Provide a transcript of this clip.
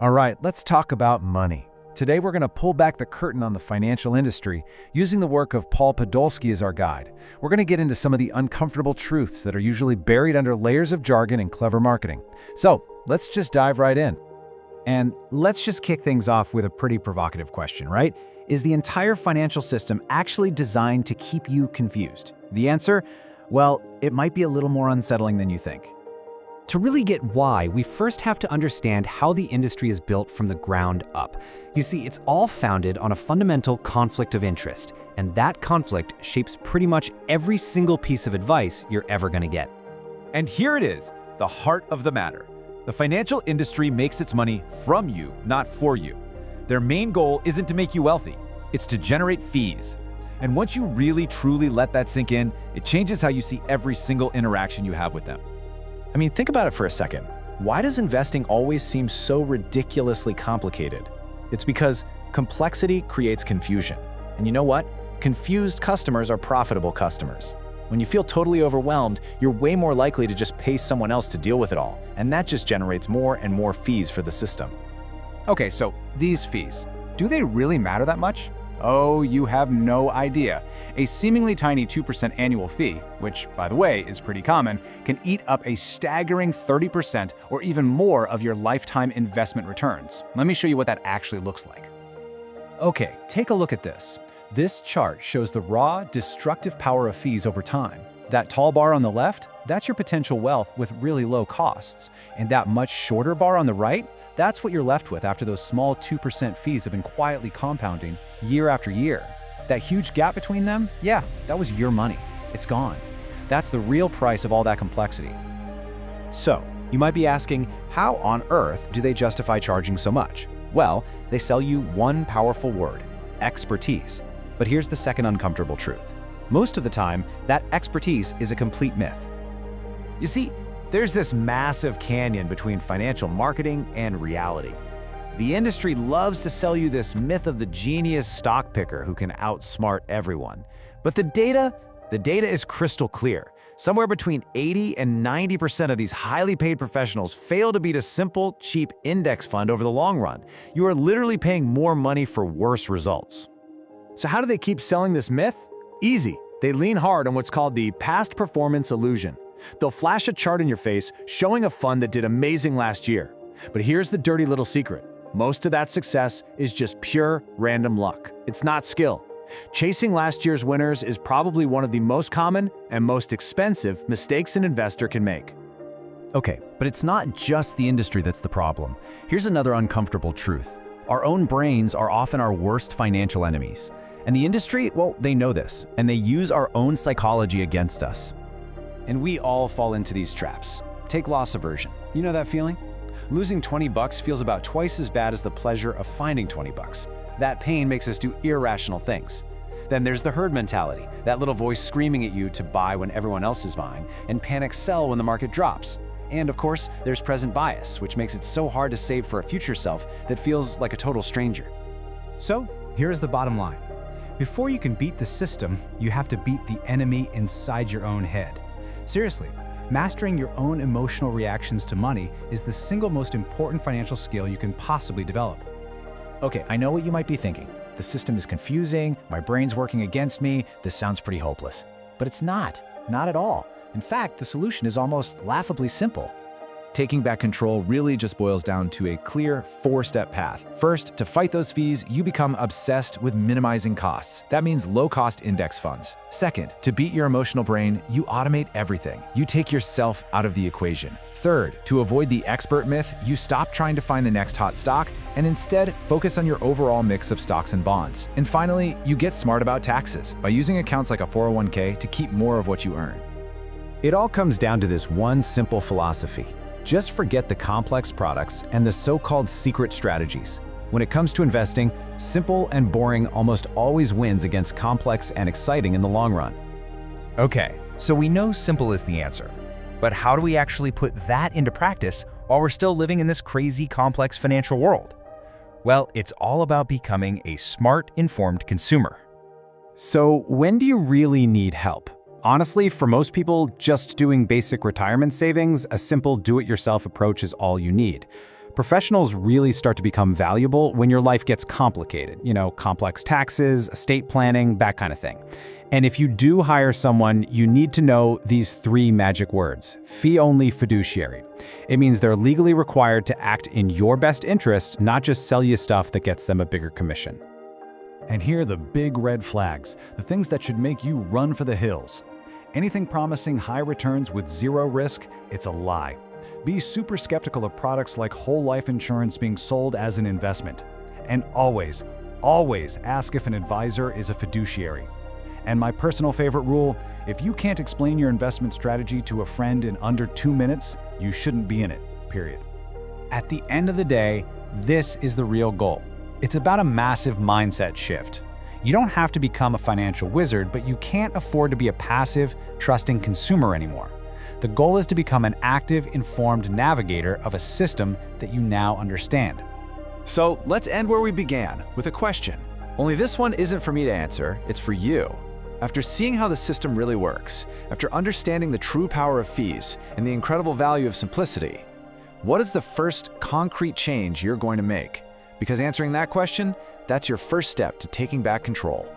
All right, let's talk about money. Today we're going to pull back the curtain on the financial industry, using the work of Paul Podolsky as our guide. We're going to get into some of the uncomfortable truths that are usually buried under layers of jargon and clever marketing. So, let's just dive right in. And let's just kick things off with a pretty provocative question, right? Is the entire financial system actually designed to keep you confused? The answer? Well, it might be a little more unsettling than you think. To really get why, we first have to understand how the industry is built from the ground up. You see, it's all founded on a fundamental conflict of interest, and that conflict shapes pretty much every single piece of advice you're ever going to get. And here it is, the heart of the matter. The financial industry makes its money from you, not for you. Their main goal isn't to make you wealthy, it's to generate fees. And once you really truly let that sink in, it changes how you see every single interaction you have with them. I mean, think about it for a second. Why does investing always seem so ridiculously complicated? It's because complexity creates confusion. And you know what? Confused customers are profitable customers. When you feel totally overwhelmed, you're way more likely to just pay someone else to deal with it all, and that just generates more and more fees for the system. Okay, so these fees, do they really matter that much? Oh, you have no idea. A seemingly tiny 2% annual fee, which, by the way, is pretty common, can eat up a staggering 30% or even more of your lifetime investment returns. Let me show you what that actually looks like. Okay, take a look at this. This chart shows the raw, destructive power of fees over time. That tall bar on the left, that's your potential wealth with really low costs. And that much shorter bar on the right, that's what you're left with after those small 2% fees have been quietly compounding year after year. That huge gap between them, yeah, that was your money. It's gone. That's the real price of all that complexity. So, you might be asking, how on earth do they justify charging so much? Well, they sell you one powerful word: expertise. But here's the second uncomfortable truth. Most of the time, that expertise is a complete myth. You see, there's this massive canyon between financial marketing and reality. The industry loves to sell you this myth of the genius stock picker who can outsmart everyone. But the data is crystal clear. Somewhere between 80 and 90% of these highly paid professionals fail to beat a simple, cheap index fund over the long run. You are literally paying more money for worse results. So how do they keep selling this myth? Easy. They lean hard on what's called the past performance illusion. They'll flash a chart in your face showing a fund that did amazing last year. But here's the dirty little secret. Most of that success is just pure random luck. It's not skill. Chasing last year's winners is probably one of the most common and most expensive mistakes an investor can make. Okay, but it's not just the industry that's the problem. Here's another uncomfortable truth. Our own brains are often our worst financial enemies. And the industry, well, they know this, and they use our own psychology against us. And we all fall into these traps. Take loss aversion. You know that feeling? Losing 20 bucks feels about twice as bad as the pleasure of finding 20 bucks. That pain makes us do irrational things. Then there's the herd mentality, that little voice screaming at you to buy when everyone else is buying, and panic sell when the market drops. And of course, there's present bias, which makes it so hard to save for a future self that feels like a total stranger. So, here's the bottom line. Before you can beat the system, you have to beat the enemy inside your own head. Seriously, mastering your own emotional reactions to money is the single most important financial skill you can possibly develop. Okay, I know what you might be thinking. The system is confusing, my brain's working against me, this sounds pretty hopeless. But it's not at all. In fact, the solution is almost laughably simple. Taking back control really just boils down to a clear 4-step path. First, to fight those fees, you become obsessed with minimizing costs. That means low-cost index funds. Second, to beat your emotional brain, you automate everything. You take yourself out of the equation. Third, to avoid the expert myth, you stop trying to find the next hot stock and instead focus on your overall mix of stocks and bonds. And finally, you get smart about taxes by using accounts like a 401k to keep more of what you earn. It all comes down to this one simple philosophy. Just forget the complex products and the so-called secret strategies. When it comes to investing, simple and boring almost always wins against complex and exciting in the long run. Okay, so we know simple is the answer. But how do we actually put that into practice while we're still living in this crazy, complex financial world? Well, it's all about becoming a smart, informed consumer. So when do you really need help? Honestly, for most people, just doing basic retirement savings, a simple do-it-yourself approach is all you need. Professionals really start to become valuable when your life gets complicated, complex taxes, estate planning, that kind of thing. And if you do hire someone, you need to know these 3 magic words: fee-only fiduciary. It means they're legally required to act in your best interest, not just sell you stuff that gets them a bigger commission. And here are the big red flags, the things that should make you run for the hills. Anything promising high returns with 0 risk, it's a lie. Be super skeptical of products like whole life insurance being sold as an investment. And always, always ask if an advisor is a fiduciary. And my personal favorite rule, if you can't explain your investment strategy to a friend in under 2 minutes, you shouldn't be in it, period. At the end of the day, this is the real goal. It's about a massive mindset shift. You don't have to become a financial wizard, but you can't afford to be a passive, trusting consumer anymore. The goal is to become an active, informed navigator of a system that you now understand. So let's end where we began, with a question. Only this one isn't for me to answer, it's for you. After seeing how the system really works, after understanding the true power of fees and the incredible value of simplicity, what is the first concrete change you're going to make? Because answering that question, that's your first step to taking back control.